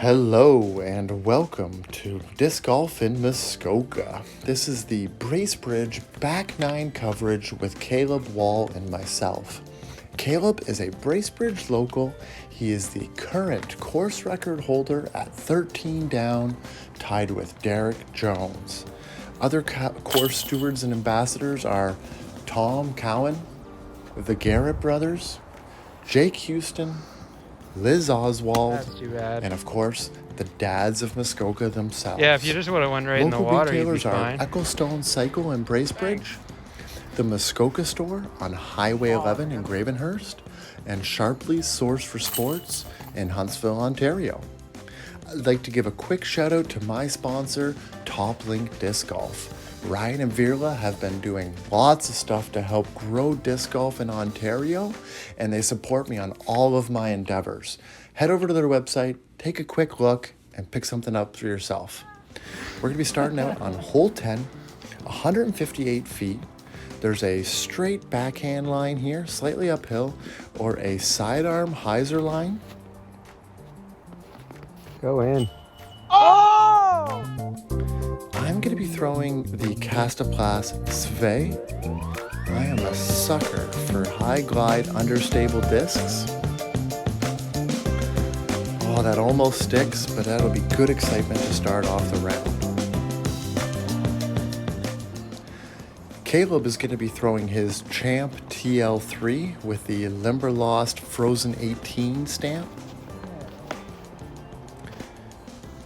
Hello and welcome to Disc Golf in Muskoka. This is the Bracebridge back nine coverage with Caleb Wahl and myself. Caleb is a Bracebridge local. He is the current course record holder at 13 down, tied with Derek Jones. Other course stewards and ambassadors are Tom Cowan, the Garrett brothers, Jake Houston, Liz Oswald, That's too bad. and of course, the dads of Muskoka themselves. Yeah, if you just would have went right in the water, you'd be Local retailers fine. are Ecclestone Cycle in Bracebridge, the Muskoka store on Highway 11 in Gravenhurst, and Sharpley's Source for Sports in Huntsville, Ontario. I'd like to give a quick shout out to my sponsor, Top Link Disc Golf. Ryan and Verena have been doing lots of stuff to help grow disc golf in Ontario, and they support me on all of my endeavors. Head over to their website, take a quick look, and pick something up for yourself. We're going to be starting out on hole 10, 158 feet. There's a straight backhand line here, slightly uphill, or a sidearm hyzer line. Go in. I'm going to be throwing the Castaplas Sve. I am a sucker for high glide understable discs. Oh, that almost sticks, but that'll be good excitement to start off the round. Caleb is going to be throwing his Champ TL3 with the Limberlost Frozen 18 stamp.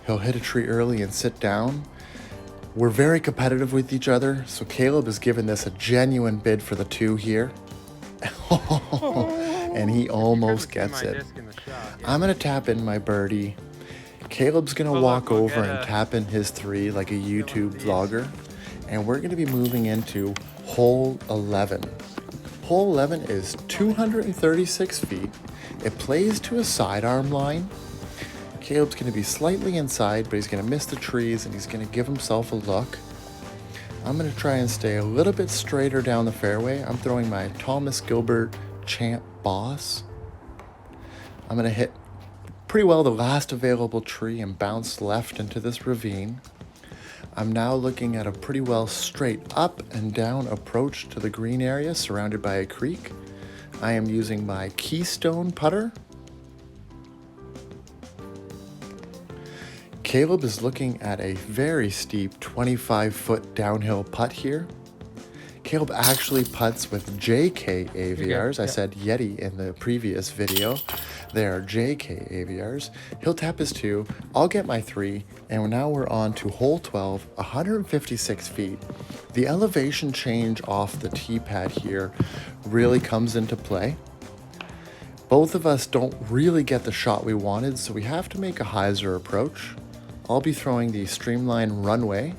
He'll hit a tree early and sit down. We're very competitive with each other, so Caleb has given this a genuine bid for the 2 here. And he almost gets it. I'm going to tap in my birdie. Caleb's going to walk over and tap in his 3 like a YouTube vlogger. And we're going to be moving into hole 11. Hole 11 is 236 feet. It plays to a sidearm line. Caleb's going to be slightly inside, but he's going to miss the trees and he's going to give himself a look. I'm going to try and stay a little bit straighter down the fairway. I'm throwing my Thomas Gilbert Champ Boss. I'm going to hit pretty well the last available tree and bounce left into this ravine. I'm now looking at a pretty well straight up and down approach to the green area surrounded by a creek. I am using my Keystone putter. Caleb is looking at a very steep 25-foot downhill putt here. Caleb actually putts with JK AVRs. I said Yeti in the previous video. They are JK AVRs. He'll tap his 2. I'll get my 3. And now we're on to hole 12, 156 feet. The elevation change off the tee pad here really comes into play. Both of us don't really get the shot we wanted, so we have to make a hyzer approach. I'll be throwing the Streamline Runway.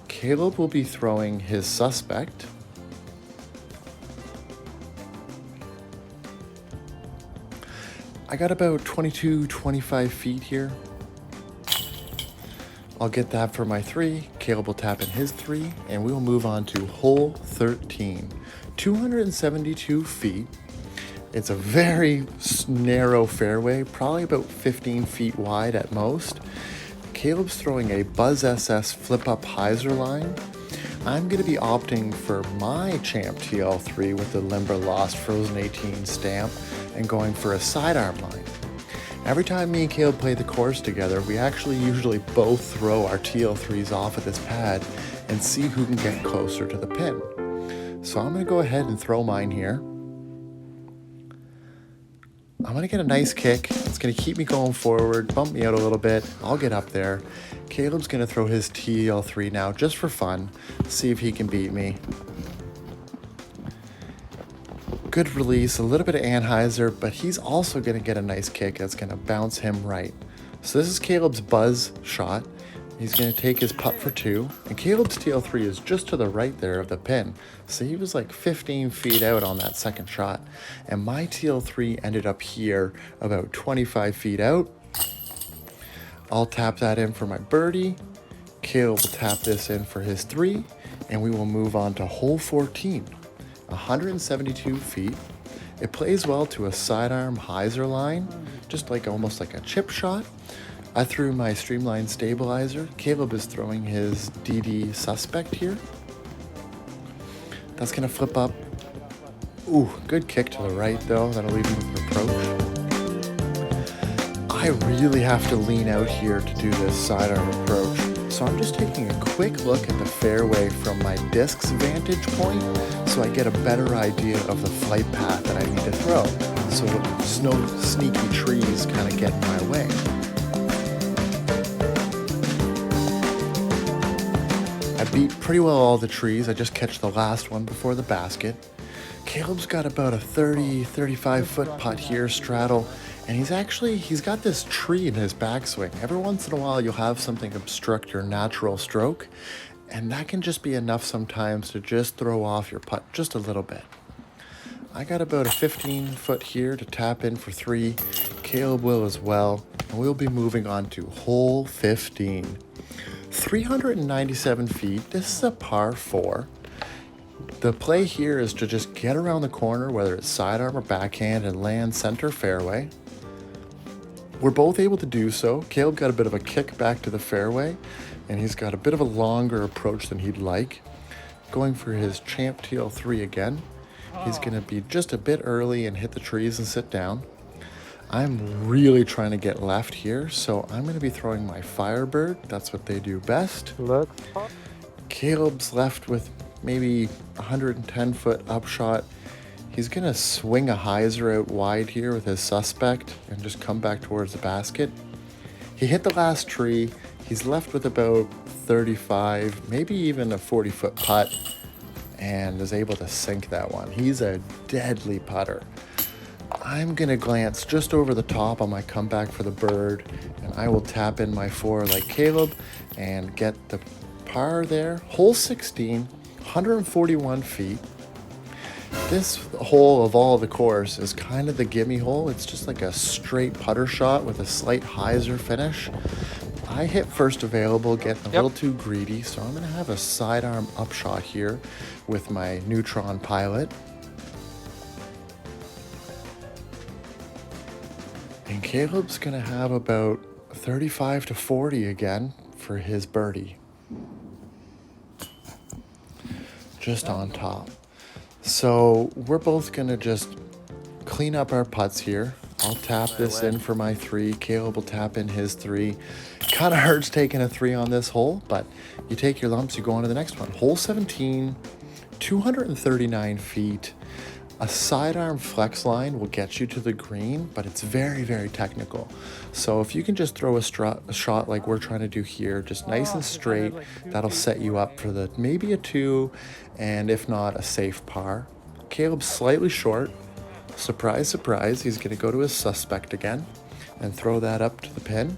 Caleb will be throwing his Suspect. I got about 25 feet here. I'll get that for my 3. Caleb will tap in his 3, and we will move on to hole 13. 272 feet. It's a very narrow fairway, probably about 15 feet wide at most. Caleb's throwing a Buzz SS flip-up hyzer line. I'm going to be opting for my Champ TL3 with the Limberlost Frozen 18 stamp and going for a sidearm line. Every time me and Caleb play the course together, we actually usually both throw our TL3s off at this pad and see who can get closer to the pin. So I'm going to go ahead and throw mine here. I'm going to get a nice kick. It's going to keep me going forward, bump me out a little bit. I'll get up there. Caleb's going to throw his TL3 now just for fun. See if he can beat me. Good release, a little bit of anhyzer, but he's also going to get a nice kick that's going to bounce him right. So this is Caleb's buzz shot. He's going to take his putt for 2, and Caleb's TL3 is just to the right there of the pin. So he was like 15 feet out on that second shot, and my TL3 ended up here about 25 feet out. I'll tap that in for my birdie. Caleb will tap this in for his 3, and we will move on to hole 14, 172 feet. It plays well to a sidearm hyzer line, just like almost like a chip shot. I threw my streamline stabilizer. Caleb is throwing his DD suspect here. That's going to flip up. Ooh, good kick to the right though. That'll leave him with approach. I really have to lean out here to do this sidearm approach. So I'm just taking a quick look at the fairway from my disc's vantage point so I get a better idea of the flight path that I need to throw. So no sneaky trees kind of get in my way. I beat pretty well all the trees. I just catch the last one before the basket. Caleb's got about a 35 foot putt here, straddle, and he's got this tree in his backswing. Every once in a while you'll have something obstruct your natural stroke, and that can just be enough sometimes to just throw off your putt just a little bit. I got about a 15 foot here to tap in for 3. Caleb will as well, and we'll be moving on to hole 15. 397 feet, this is a par 4. The play here is to just get around the corner, whether it's sidearm or backhand, and land center fairway. We're both able to do so. Caleb got a bit of a kick back to the fairway, and he's got a bit of a longer approach than he'd like. Going for his champ TL3 again. He's going to be just a bit early and hit the trees and sit down. I'm really trying to get left here, so I'm going to be throwing my Firebird. That's what they do best. Caleb's left with maybe 110 foot upshot. He's going to swing a hyzer out wide here with his suspect and just come back towards the basket. He hit the last tree. He's left with about 35, maybe even a 40 foot putt, and is able to sink that one. He's a deadly putter. I'm going to glance just over the top on my comeback for the bird, and I will tap in my 4 like Caleb and get the par there. Hole 16, 141 feet. This hole of all the course is kind of the gimme hole. It's just like a straight putter shot with a slight hyzer finish. I hit first available, getting a little too greedy, so I'm going to have a sidearm upshot here with my Neutron Pilot. And Caleb's going to have about 35 to 40 again for his birdie. Just on top. So we're both going to just clean up our putts here. I'll tap this in for my 3. Caleb will tap in his 3. Kind of hurts taking a 3 on this hole, but you take your lumps, you go on to the next one. Hole 17, 239 feet. A sidearm flex line will get you to the green, but it's very, very technical. So if you can just throw a shot like we're trying to do here, just nice and straight, that'll set you up for the maybe a 2, and if not, a safe par. Caleb's slightly short. Surprise, surprise, he's going to go to his suspect again and throw that up to the pin.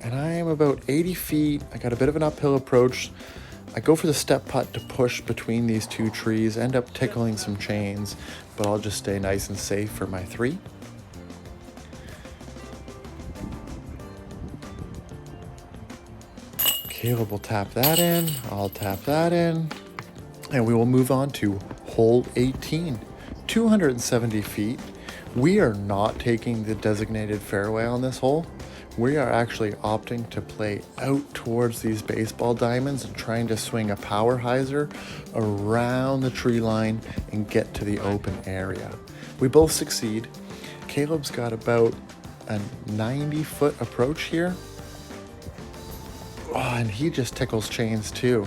And I am about 80 feet. I got a bit of an uphill approach. I go for the step putt to push between these 2 trees, end up tickling some chains, but I'll just stay nice and safe for my 3. Caleb will tap that in, I'll tap that in, and we will move on to hole 18, 270 feet. We are not taking the designated fairway on this hole. We are actually opting to play out towards these baseball diamonds and trying to swing a power hyzer around the tree line and get to the open area. We both succeed. Caleb's got about a 90 foot approach here. Oh, and he just tickles chains too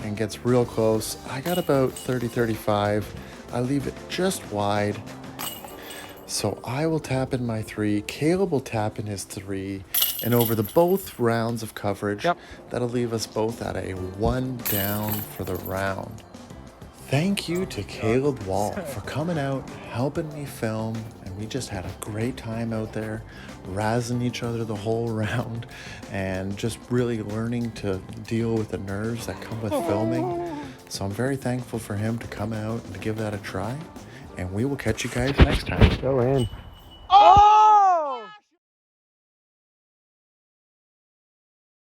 and gets real close. I got about 30-35. I leave it just wide. So I will tap in my 3, Caleb will tap in his 3, and over the both rounds of coverage, that'll leave us both at a 1 down for the round. Thank you to Caleb Wahl for coming out, helping me film, and we just had a great time out there, razzing each other the whole round, and just really learning to deal with the nerves that come with filming. So I'm very thankful for him to come out and to give that a try. And we will catch you guys next time. Go in.